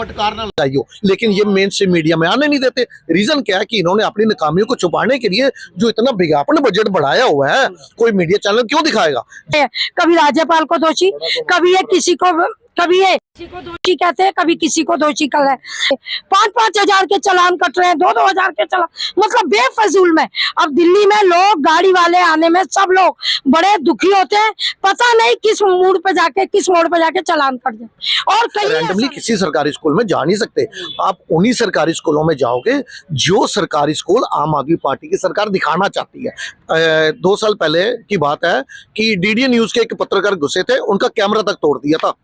फटकार ना लगाई हो, लेकिन ये मेन स्ट्रीम मीडिया में आने नहीं देते। रीजन क्या है कि इन्होंने अपनी नाकामियों को छुपाने के लिए जो इतना विज्ञापन बजट बढ़ाया हुआ है, कोई मीडिया चैनल क्यों दिखाएगा। कभी राज्यपाल को दोषी, कभी ये किसी को दोषी कहते हैं, कभी किसी को दोषी कर रहे हैं। 5-5 हजार के चालान कट रहे हैं, 2-2 हजार के चालान, मतलब बेफजूल में। अब दिल्ली में लोग, गाड़ी वाले आने में सब लोग बड़े दुखी होते हैं, पता नहीं किस मोड़ पे जाके चालान कट जाए। और कहीं रैंडमली किसी सरकारी स्कूल में जा नहीं सकते। आप उन्हीं सरकारी स्कूलों में जाओगे जो सरकारी स्कूल आम आदमी पार्टी की सरकार दिखाना चाहती है। 2 साल पहले की बात है कि डीडी न्यूज के एक पत्रकार घुसे थे, उनका कैमरा तक तोड़ दिया था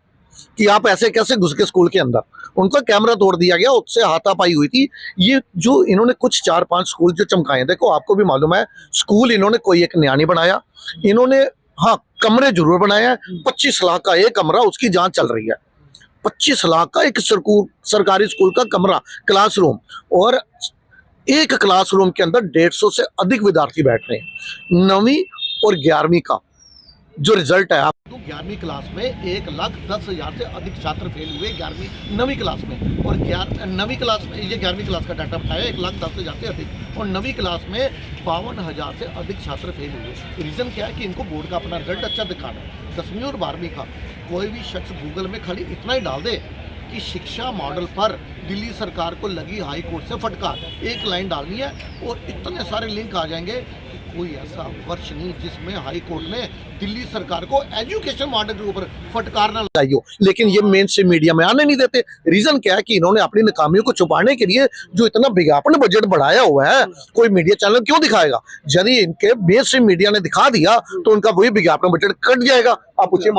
कि आप ऐसे कैसे घुस के स्कूल के अंदर, उनका कैमरा तोड़ दिया गया, उससे हाथापाई हुई थी। ये जो इन्होंने कुछ 4-5 स्कूल जो चमकाए, देखो आपको भी मालूम है, स्कूल इन्होंने कोई एक नया नहीं बनाया, इन्होंने हाँ कमरे जरूर बनाए हैं। 25 लाख का एक कमरा, उसकी जांच चल रही है। 25 लाख का एक सरकारी स्कूल का कमरा, क्लासरूम, और एक क्लासरूम के अंदर 150 से अधिक विद्यार्थी बैठ रहे हैं। 9वीं और 11वीं का जो रिजल्ट है, तो 11वीं क्लास में 1,10,000 से अधिक छात्र फेल हुए 9वीं क्लास में, और 9वीं क्लास में, ये 11वीं क्लास का डाटा बताया, 1,10,000 से अधिक, और 9वीं क्लास में 52,000 से अधिक छात्र फेल हुए। रीज़न क्या है कि इनको बोर्ड का अपना रिजल्ट अच्छा दिखाना है। 10वीं और 12वीं का कोई भी शख्स गूगल में खाली इतना ही डाल दे कि शिक्षा मॉडल पर दिल्ली सरकार को लगी हाई कोर्ट से फटकार, एक लाइन डालनी है और इतने सारे लिंक आ जाएंगे कि कोई ऐसा वर्ष नहीं जिसमें हाई कोर्ट ने दिल्ली सरकार को एजुकेशन मॉडल के ऊपर फटकार ना लगाई हो, लेकिन ये मेन स्ट्रीम मीडिया में आने नहीं देते। रीजन क्या है कि इन्होंने अपनी नाकामियों को छुपाने के लिए जो इतना विज्ञापन बजट बढ़ाया हुआ है, कोई मीडिया चैनल क्यों दिखाएगा। यदि इनके मेन स्ट्रीम मीडिया ने दिखा दिया तो उनका वही विज्ञापन बजट कट जाएगा। आप पूछे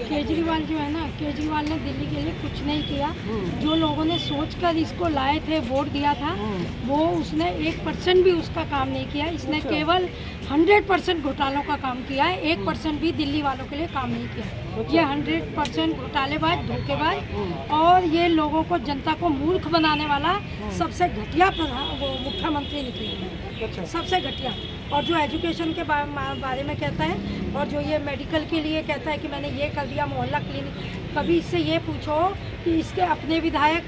केजरीवाल जो है ना, केजरीवाल ने दिल्ली के लिए कुछ नहीं किया। जो लोगों ने सोचकर इसको लाए थे, वोट दिया था, वो उसने 1% भी उसका काम नहीं किया। इसने केवल 100% घोटालों का काम किया है, 1% भी दिल्ली वालों के लिए काम नहीं किया। ये 100% घोटालेबाज, धोखेबाज, और ये लोगों को, जनता को मूर्ख बनाने वाला सबसे घटिया वो मुख्यमंत्री निकले, सबसे घटिया। और जो एजुकेशन के बारे में कहता है, और जो ये मेडिकल के लिए कहता है कि मैंने ये कर दिया, मोहल्ला क्लिनिक, कभी इससे ये पूछो कि इसके अपने विधायक,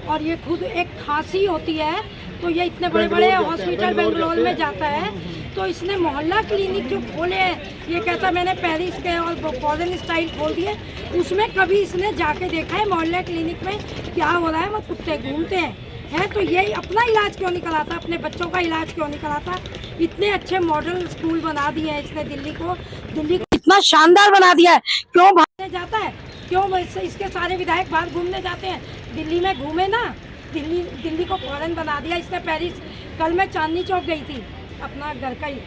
और ये खुद एक खांसी होती है तो ये इतने बड़े बड़े हॉस्पिटल बेंगलोर में जाता है, तो इसने मोहल्ला क्लिनिक जो खोले हैं, ये कहता मैंने पेरिस के और फॉरेन स्टाइल खोल दिए, उसमें कभी इसने जाके देखा है मोहल्ला क्लिनिक में क्या हो रहा है। वो कुत्ते घूमते हैं, तो ये अपना इलाज क्यों नहीं कराता, अपने बच्चों का इलाज क्यों नहीं कराता। इतने अच्छे मॉडल स्कूल बना दिए हैं इसने, दिल्ली को इतना शानदार बना दिया है, क्यों भागने जाता है, क्यों इसके सारे विधायक बाहर घूमने जाते हैं, दिल्ली में घूमे ना। दिल्ली को फॉरेन बना दिया इसने, पेरिस। कल मैं चांदनी चौक गई थी, अपना घर का ही,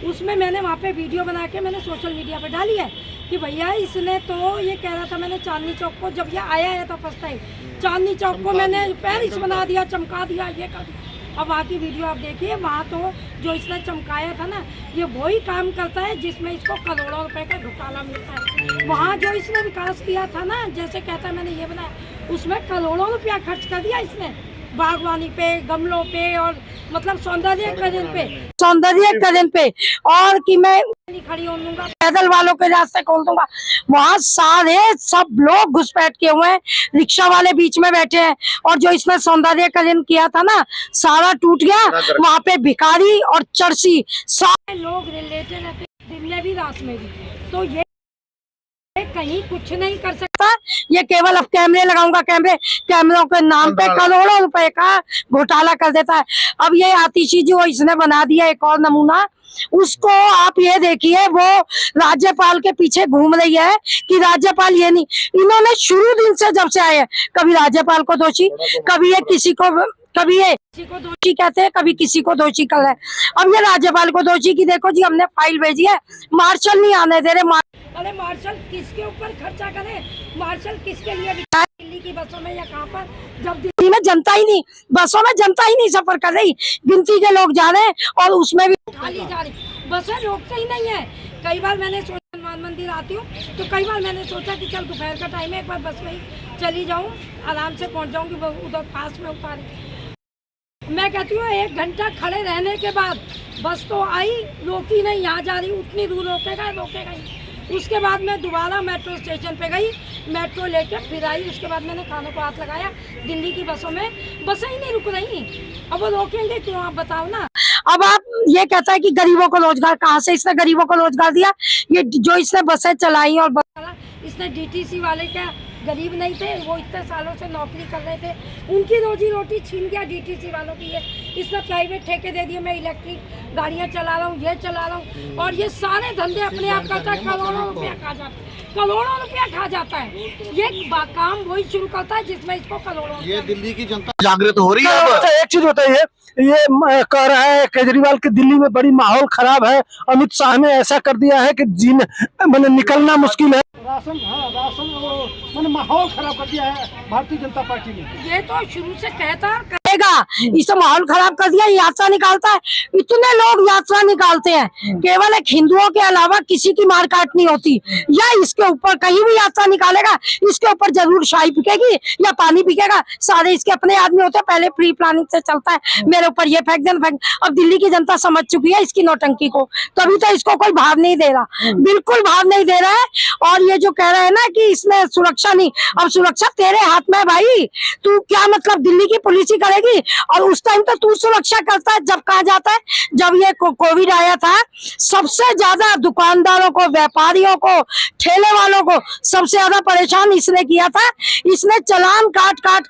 उसमें मैंने वहाँ पे वीडियो बना के मैंने सोशल मीडिया पे डाली है कि भैया इसने तो ये कह रहा था, मैंने चांदनी चौक को जब ये आया है तो फर्स्ट टाइम, चांदनी चौक को मैंने पेरिस बना दिया, चमका दिया, ये कर दिया। अब वहाँ की वीडियो आप देखिए, वहाँ तो जो इसने चमकाया था ना, ये वही काम करता है जिसमें इसको करोड़ों रुपए का घोटाला मिलता है। वहाँ जो इसने विकास किया था ना, जैसे कहता है मैंने ये बनाया, उसमें करोड़ों रुपया खर्च कर दिया इसने, बागवानी पे, गमलों पे, और मतलब सौंदर्यकरण पे, और कि मैं खड़ी हो लूंगा, पैदल वालों के रास्ते खोल दूंगा। वहाँ सारे सब लोग घुसपैठ के हुए हैं, रिक्शा वाले बीच में बैठे हैं, और जो इसमें सौंदर्यकरण किया था ना, सारा टूट गया। वहाँ पे भिखारी और चर्सी सारे लोग रिलेटेड रहते, दिन में भी रात में भी। तो ये कहीं कुछ नहीं कर सकता, ये केवल अब कैमरे लगाऊंगा, कैमरों के नाम पे करोड़ों रुपए का घोटाला कर देता है। अब ये आतिशी जो इसने बना दिया एक और नमूना, उसको आप ये देखिए, वो राज्यपाल के पीछे घूम रही है कि राज्यपाल ये नहीं। इन्होंने शुरू दिन से जब से आए हैं, कभी राज्यपाल को दोषी, कभी ये किसी को दोषी कहते हैं, कभी किसी को दोषी कर रहे हैं। अब ये राज्यपाल को दोषी की देखो जी, हमने फाइल भेजी है, मार्शल नहीं आने दे रहे। अरे मार्शल किसके ऊपर खर्चा करे, मार्शल किसके लिए दिल्ली की बसों में या कहाँ पर, जब दिल्ली में जनता ही नहीं, बसों में जनता ही नहीं सफर कर रही, गिनती के लोग जा रहे हैं, और उसमें भी खाली जा रही, बसें रोकते ही नहीं है। कई बार मैंने सोचा, हनुमान मंदिर आती हूँ तो कई बार मैंने सोचा कि चल दोपहर का टाइम है, एक बार बस में ही चली जाऊँ, आराम से पहुँच जाऊँगी, उधर पास में उतारी। मैं कहती हूँ 1 घंटा खड़े रहने के बाद बस तो आई, रोकी नहीं, यहाँ जा रही, उतनी दूर रोकेगा ही। उसके बाद मैं दोबारा मेट्रो स्टेशन पे गई, मेट्रो लेके फिर आई। उसके बाद मैंने कानों को हाथ लगाया। दिल्ली की बसों में बसें ही नहीं रुक रही, अब वो रोकेंगे क्यों, आप बताओ ना। अब आप ये कहता है कि गरीबों को रोजगार, कहाँ से इसने गरीबों को रोजगार दिया? ये जो इसने बसें चलाई और इसने डीटीसी वाले क्या गरीब नहीं थे, वो इतने सालों से नौकरी कर रहे थे, उनकी रोजी रोटी छीन गया डीटीसी वालों की। ये इसने प्राइवेट ठेके दे दिए, मैं इलेक्ट्रिक गाड़ियाँ चला रहा हूँ, ये चला रहा हूँ, और ये सारे धंधे अपने आप करता है। करोड़ों रुपया खा जाता है, करोड़ों रुपया खा जाता है। ये काम वही शुरू करता है जिसमें इसको करोड़ों। ये दिल्ली की जनता जागृत हो रही है अब। अच्छा, एक चीज बताइए, ये कह रहा है केजरीवाल की दिल्ली में बड़ी माहौल खराब है, अमित शाह ने ऐसा कर दिया है कि मैंने निकलना मुश्किल है। राशन मैंने माहौल खराब कर दिया है भारतीय जनता पार्टी ने। ये तो शुरू से कहता करेगा, इसे माहौल खराब कर दिया, यात्रा निकालता है। इतने लोग यात्रा निकालते हैं, केवल एक हिंदुओं के अलावा किसी की मार काट नहीं होती। या इसके ऊपर कहीं भी यात्रा निकालेगा, इसके ऊपर जरूर शाही पिकेगी या पानी पिकेगा। सारे इसके अपने आदमी होते हैं, पहले प्री प्लानिंग से चलता है, मेरे ऊपर ये फेंक देना फेंक। अब दिल्ली की जनता समझ चुकी है इसकी नौटंकी को, तभी तो इसको कोई भाव नहीं दे रहा, बिल्कुल भाव नहीं दे रहा है। और ये जो कह रहे हैं ना कि इसमें सुरक्षा नहीं, अब सुरक्षा तेरे हाथ में है भाई। तू क्या मतलब दिल्ली की पुलिस ही करेगी? और उस टाइम तो तू सुरक्षा करता है जब कहा जाता है, जब ये कोविड आया था, सबसे ज्यादा दुकानदारों को, व्यापारियों को, ठेले वालों को सबसे ज्यादा परेशान इसने किया था। इसने चालान काट काट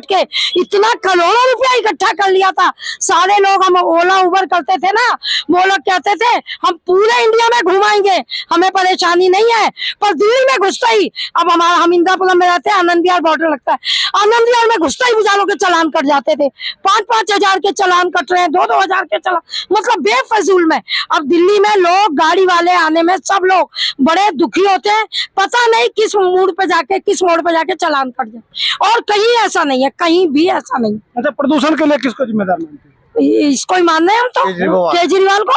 के इतना करोड़ों रुपया इकट्ठा कर लिया था। सारे लोग, हम ओला उबर करते थे ना, वो लोग कहते थे हम पूरे इंडिया में घुमाएंगे, हमें परेशानी नहीं है। पर दिल्ली में घुसता ही, अब हम इंदिरापुरम में रहते हैं, आनंद विहार बॉर्डर लगता है, आनंद विहार में घुसता ही बेचारों के चालान कट जाते थे। 5-5 हजार के चालान कट रहे हैं, 2-2 हजार के चालान, मतलब बेफजूल में। अब दिल्ली में लोग, गाड़ी वाले आने में सब लोग बड़े दुखी होते हैं, पता नहीं किस मोड़ पे जाके चालान कट जाए। और कहीं ऐसा नहीं है, कहीं भी ऐसा नहीं। अच्छा, प्रदूषण के लिए किसको जिम्मेदार मानते हैं? इसको ही मानना है हम तो, केजरीवाल को।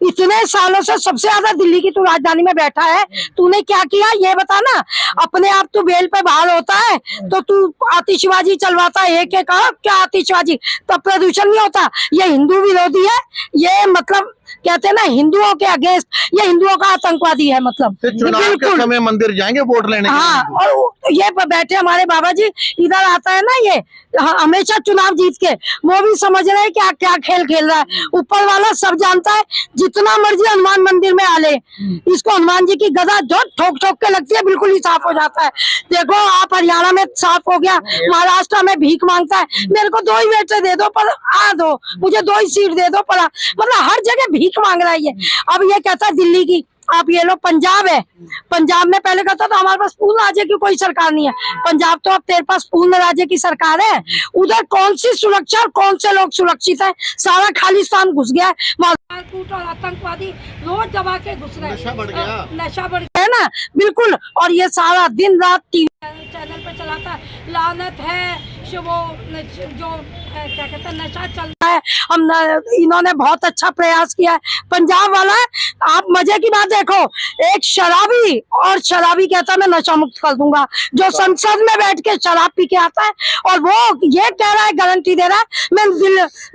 इतने सालों से सबसे ज्यादा दिल्ली की तू राजधानी में बैठा है, तूने क्या किया ये बता ना। अपने आप तू बेल पे बाहर होता है तो तू आतिशबाजी चलवाता है, एक क्या आतिशबाजी, तो प्रदूषण नहीं होता। ये हिंदू विरोधी है, ये मतलब कहते हैं ना हिंदुओं के अगेंस्ट, ये हिंदुओं का आतंकवादी है। मतलब चुनाव के समय मंदिर जाएंगे वोट लेने के लिए। हाँ, और ये बैठे हमारे बाबा जी, इधर आता है ना ये हमेशा चुनाव जीत के, वो भी समझ रहे हैं कि क्या खेल खेल रहा है। ऊपर वाला सब जानता है, जितना मर्जी हनुमान मंदिर में आ ले, इसको हनुमान जी की गदा जो ठोक ठोक के लगती है बिल्कुल ही साफ हो जाता है। देखो आप हरियाणा में साफ हो गया, महाराष्ट्र में भीख मांगता है, मेरे को 2 ही बेटे दे दो पर दो, मुझे 2 ही सीट दे दो पर, मतलब हर जगह भीख मांग रहा है ये। अब ये कहता है दिल्ली की, आप ये लो पंजाब है, पंजाब में पहले कहता था हमारे पास पूर्ण राज्य की कोई सरकार नहीं है, पंजाब तो अब तेरे पास पूर्ण राज्य की सरकार है। उधर कौन सी सुरक्षा और कौन से लोग सुरक्षित है? सारा खालिस्तान घुस गया है, और आतंकवादी रोज दबा के घुस रहे हैं, नशा बढ़ गया है ना, बिल्कुल। और ये सारा दिन रात टीवी चैनल पे चलाता है, लानत है वो जो क्या कहते हैं नशा चल रहा है। इन्होंने बहुत अच्छा प्रयास किया है पंजाब वाला। आप मजे की बात देखो, एक शराबी और शराबी कहता है मैं नशा मुक्त कर दूंगा, जो संसद में बैठ के शराब पी के आता है, और वो ये कह रहा है, गारंटी दे रहा है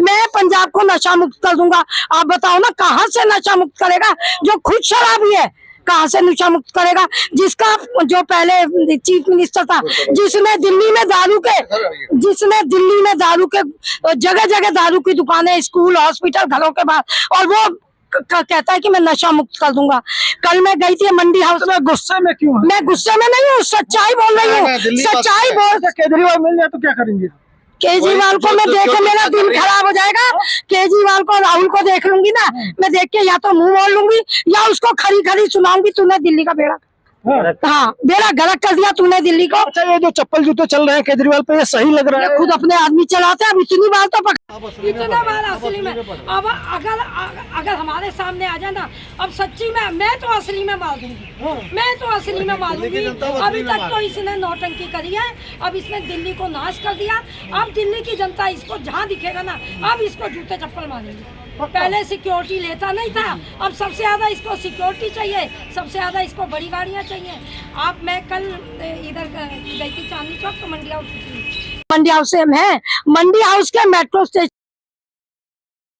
मैं पंजाब को नशा मुक्त कर दूंगा। आप बताओ ना, कहाँ से नशा मुक्त करेगा जो खुद शराबी है? कहाँ से नशा मुक्त करेगा? जिसका जो पहले चीफ मिनिस्टर था, जिसने दिल्ली में दारू के जगह जगह दारू की दुकानें, स्कूल, हॉस्पिटल, घरों के बाहर, और वो कहता है कि मैं नशा मुक्त कर दूंगा। कल मैं गई थी मंडी हाउस में। गुस्से में क्यों? मैं गुस्से में नहीं हूँ, सच्चाई बोल रही हूँ, सच्चाई बोल। केजरीवाल मिल जाए तो क्या करेंगे? केजरीवाल को मैं देख के मेरा दिन खराब हो जाएगा। केजरीवाल को, राहुल को देख लूंगी ना, मैं देख के या तो मुंह मोड़ लूंगी या उसको खरी खरी सुनाऊंगी, तूने दिल्ली का बेड़ा, हाँ बेड़ा गर्क कर दिया तूने दिल्ली को। अच्छा, ये जो चप्पल जूते चल रहे हैं केजरीवाल पे, ये सही लग रहा है? खुद अपने आदमी चलाते हैं, अब इतनी बार तो इतना बार असली में। अब अगर हमारे सामने आ जाए ना, अब सच्ची में मैं तो असली में मार दूंगी, मैं तो असली में मार दूंगी। अभी तक तो इसने नौटंकी करी है, अब इसने दिल्ली को नाश कर दिया। अब दिल्ली की जनता इसको जहाँ दिखेगा ना, अब इसको जूते चप्पल मारेंगे। पहले सिक्योरिटी लेता नहीं था, अब सबसे ज्यादा इसको सिक्योरिटी चाहिए, सबसे ज्यादा इसको बड़ी गाड़ियाँ चाहिए। मैं कल इधर गई थी चांदनी चौक, तो मंडी हाउस से है, मंडी हाउस के मेट्रो स्टेशन